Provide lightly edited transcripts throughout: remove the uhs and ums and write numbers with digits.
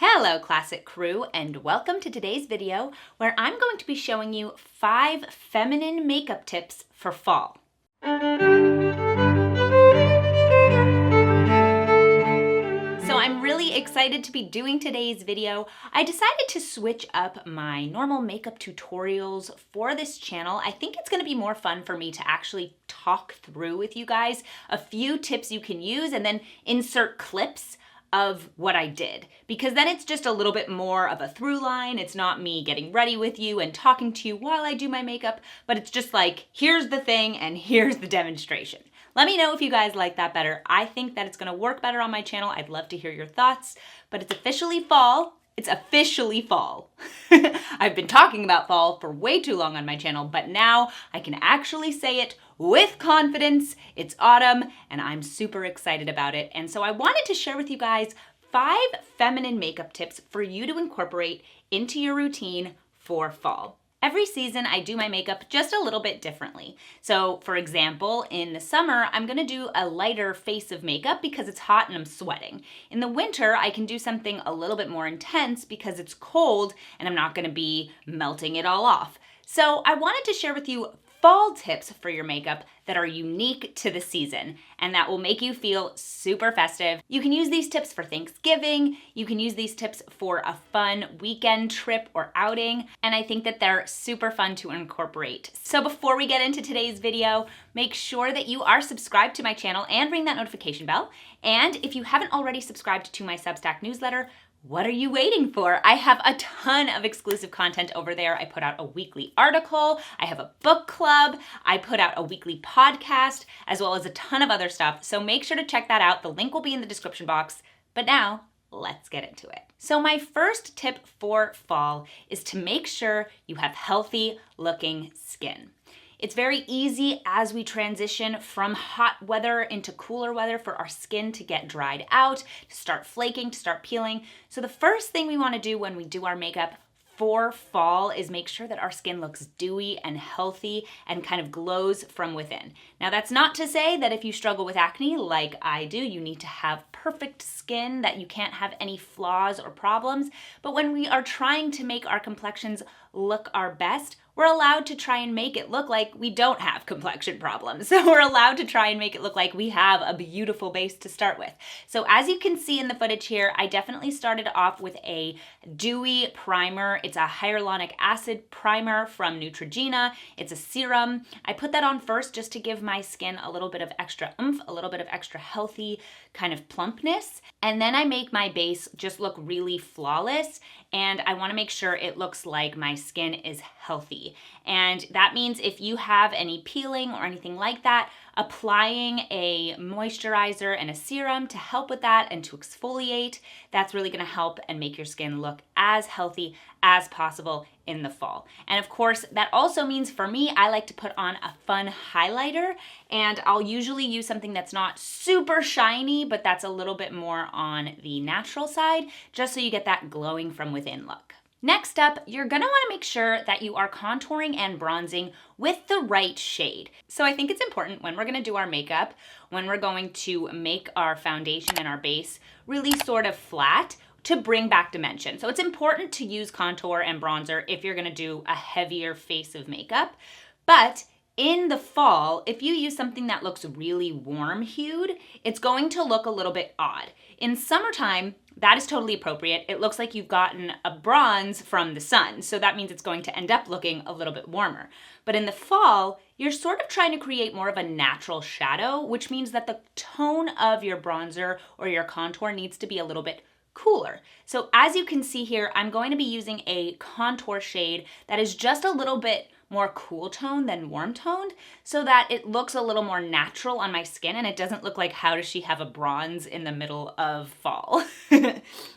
Hello Classic Crew, and welcome to today's video where I'm going to be showing you 5 feminine makeup tips for fall. So I'm really excited to be doing today's video. I decided to switch up my normal makeup tutorials for this channel. I think it's going to be more fun for me to actually talk through with you guys a few tips you can use and then insert clips of what I did, because then it's just a little bit more of a through line. It's not me getting ready with you and talking to you while I do my makeup, but it's just like, here's the thing and here's the demonstration. Let me know if you guys like that better. I think that it's gonna work better on my channel. I'd love to hear your thoughts, but it's officially fall. It's officially fall. I've been talking about fall for way too long on my channel, but now I can actually say it with confidence. It's autumn and I'm super excited about it. And so I wanted to share with you guys 5 feminine makeup tips for you to incorporate into your routine for fall. Every season I do my makeup just a little bit differently. So for example, in the summer, I'm gonna do a lighter face of makeup because it's hot and I'm sweating. In the winter, I can do something a little bit more intense because it's cold and I'm not gonna be melting it all off. So I wanted to share with you fall tips for your makeup that are unique to the season and that will make you feel super festive. You can use these tips for Thanksgiving, you can use these tips for a fun weekend trip or outing, and I think that they're super fun to incorporate. So before we get into today's video, make sure that you are subscribed to my channel and ring that notification bell. And if you haven't already subscribed to my Substack newsletter, what are you waiting for? I have a ton of exclusive content over there. I put out a weekly article, I have a book club, I put out a weekly podcast, as well as a ton of other stuff. So make sure to check that out. The link will be in the description box. But now, let's get into it. So my first tip for fall is to make sure you have healthy looking skin. It's very easy as we transition from hot weather into cooler weather for our skin to get dried out, to start flaking, to start peeling. So the first thing we want to do when we do our makeup for fall is make sure that our skin looks dewy and healthy and kind of glows from within. Now that's not to say that if you struggle with acne like I do, you need to have perfect skin, that you can't have any flaws or problems. But when we are trying to make our complexions look our best, we're allowed to try and make it look like we don't have complexion problems. So we're allowed to try and make it look like we have a beautiful base to start with. So as you can see in the footage here, I definitely started off with a dewy primer. It's a hyaluronic acid primer from Neutrogena. It's a serum. I put that on first just to give my skin a little bit of extra oomph, a little bit of extra healthy kind of plumpness. And then I make my base just look really flawless. And I want to make sure it looks like my skin is healthy. And that means if you have any peeling or anything like that, applying a moisturizer and a serum to help with that and to exfoliate, that's really going to help and make your skin look as healthy as possible in the fall. And of course, that also means for me, I like to put on a fun highlighter, and I'll usually use something that's not super shiny, but that's a little bit more on the natural side, just so you get that glowing from within look. Next up, you're gonna wanna make sure that you are contouring and bronzing with the right shade. So I think it's important when we're gonna do our makeup, when we're going to make our foundation and our base really sort of flat, to bring back dimension. So it's important to use contour and bronzer if you're gonna do a heavier face of makeup. But in the fall, if you use something that looks really warm hued, it's going to look a little bit odd. In summertime, that is totally appropriate. It looks like you've gotten a bronze from the sun, so that means it's going to end up looking a little bit warmer. But in the fall, you're sort of trying to create more of a natural shadow, which means that the tone of your bronzer or your contour needs to be a little bit cooler. So as you can see here, I'm going to be using a contour shade that is just a little bit more cool tone than warm toned, so that it looks a little more natural on my skin and it doesn't look like, how does she have a bronze in the middle of fall?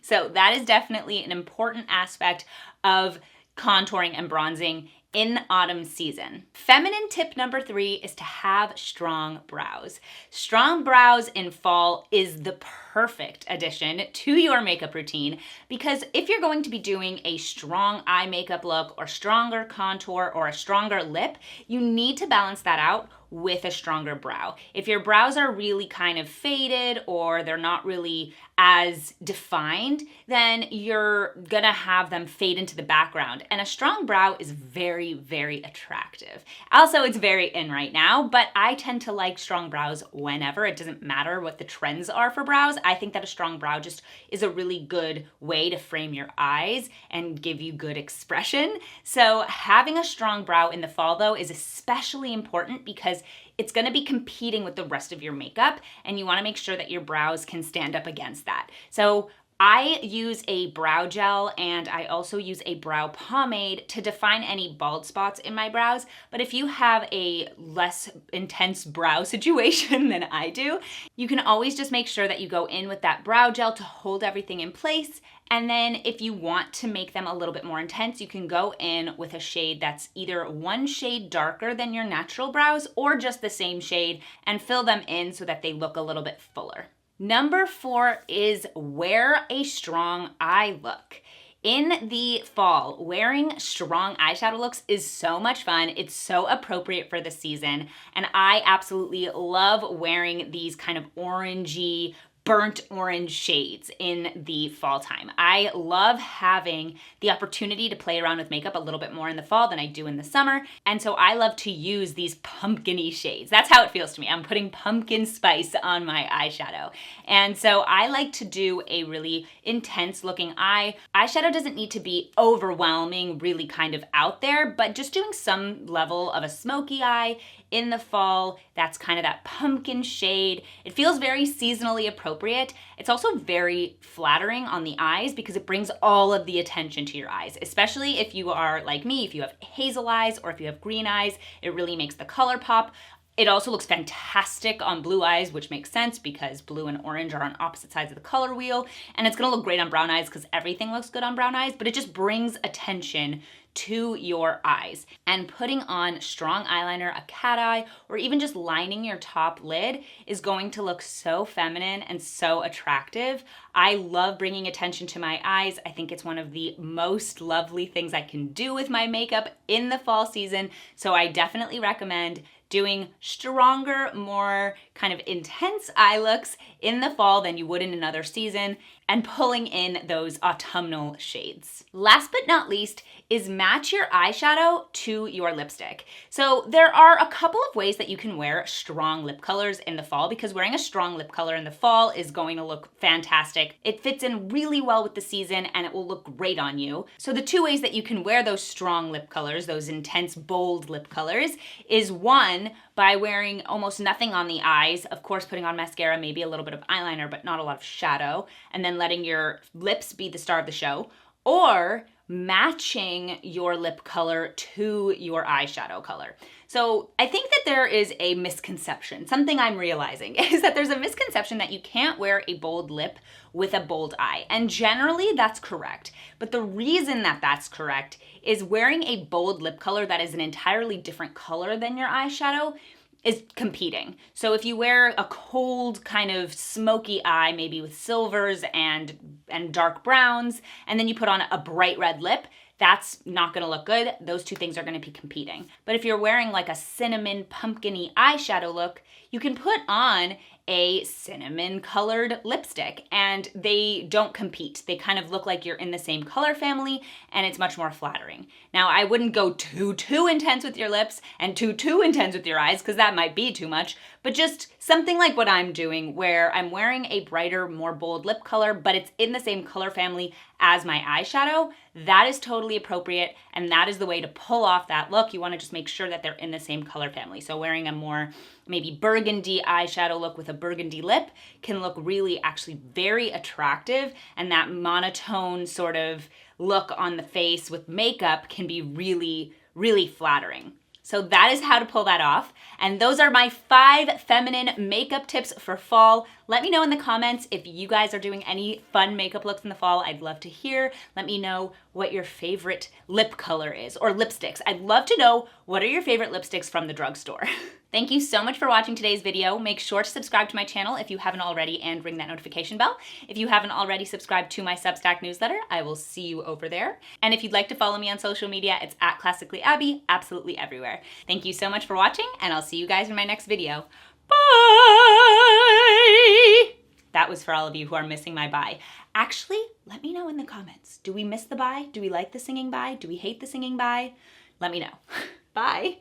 So that is definitely an important aspect of contouring and bronzing in autumn season. Feminine tip number 3 is to have strong brows. Strong brows in fall is the perfect addition to your makeup routine, because if you're going to be doing a strong eye makeup look or stronger contour or a stronger lip, you need to balance that out with a stronger brow. If your brows are really kind of faded or they're not really as defined, then you're gonna have them fade into the background. And a strong brow is very, very attractive. Also, it's very in right now, but I tend to like strong brows whenever. It doesn't matter what the trends are for brows. I think that a strong brow just is a really good way to frame your eyes and give you good expression. So having a strong brow in the fall though is especially important because it's gonna be competing with the rest of your makeup, and you wanna make sure that your brows can stand up against that. So I use a brow gel and I also use a brow pomade to define any bald spots in my brows. But if you have a less intense brow situation than I do, you can always just make sure that you go in with that brow gel to hold everything in place. And then if you want to make them a little bit more intense, you can go in with a shade that's either one shade darker than your natural brows or just the same shade and fill them in so that they look a little bit fuller. Number 4 is wear a strong eye look. In the fall, wearing strong eyeshadow looks is so much fun. It's so appropriate for the season. And I absolutely love wearing these kind of orangey, burnt orange shades in the fall time. I love having the opportunity to play around with makeup a little bit more in the fall than I do in the summer. And so I love to use these pumpkin-y shades. That's how it feels to me. I'm putting pumpkin spice on my eyeshadow. And so I like to do a really intense looking eye. Eyeshadow doesn't need to be overwhelming, really kind of out there, but just doing some level of a smoky eye in the fall, that's kind of that pumpkin shade. It feels very seasonally appropriate. It's also very flattering on the eyes because it brings all of the attention to your eyes, especially if you are like me, if you have hazel eyes or if you have green eyes, it really makes the color pop. It also looks fantastic on blue eyes, which makes sense because blue and orange are on opposite sides of the color wheel. And it's gonna look great on brown eyes because everything looks good on brown eyes, but it just brings attention to your eyes. And putting on strong eyeliner, a cat eye, or even just lining your top lid is going to look so feminine and so attractive. I love bringing attention to my eyes. I think it's one of the most lovely things I can do with my makeup in the fall season. So I definitely recommend doing stronger, more kind of intense eye looks in the fall than you would in another season, and pulling in those autumnal shades. Last but not least is match your eyeshadow to your lipstick. So there are a couple of ways that you can wear strong lip colors in the fall, because wearing a strong lip color in the fall is going to look fantastic. It fits in really well with the season and it will look great on you. So the two ways that you can wear those strong lip colors, those intense, bold lip colors, is one, by wearing almost nothing on the eyes, of course putting on mascara, maybe a little bit of eyeliner, but not a lot of shadow, and then letting your lips be the star of the show, or matching your lip color to your eyeshadow color. So I think that there is a misconception. Something I'm realizing is that there's a misconception that you can't wear a bold lip with a bold eye. And generally that's correct. But the reason that that's correct is wearing a bold lip color that is an entirely different color than your eyeshadow is competing. So if you wear a cold kind of smoky eye, maybe with silvers and dark browns, and then you put on a bright red lip, that's not gonna look good. Those two things are gonna be competing. But if you're wearing like a cinnamon pumpkin-y eyeshadow look, you can put on a cinnamon colored lipstick and they don't compete. They kind of look like you're in the same color family and it's much more flattering. Now, I wouldn't go too intense with your lips and too intense with your eyes because that might be too much, but just something like what I'm doing where I'm wearing a brighter, more bold lip color, but it's in the same color family as my eyeshadow. That is totally appropriate and that is the way to pull off that look. You wanna just make sure that they're in the same color family. So wearing a more maybe burgundy eyeshadow look with a burgundy lip can look really actually very attractive, and that monotone sort of look on the face with makeup can be really flattering. So that is how to pull that off. And those are my 5 feminine makeup tips for fall. Let me know in the comments if you guys are doing any fun makeup looks in the fall. I'd love to hear. Let me know what your favorite lip color is, or lipsticks. I'd love to know what are your favorite lipsticks from the drugstore. Thank you so much for watching today's video. Make sure to subscribe to my channel if you haven't already and ring that notification bell. If you haven't already subscribed to my Substack newsletter, I will see you over there. And if you'd like to follow me on social media, it's at Classically Abby, absolutely everywhere. Thank you so much for watching, and I'll see you guys in my next video. Bye! That was for all of you who are missing my bye. Actually, let me know in the comments. Do we miss the bye? Do we like the singing bye? Do we hate the singing bye? Let me know. Bye.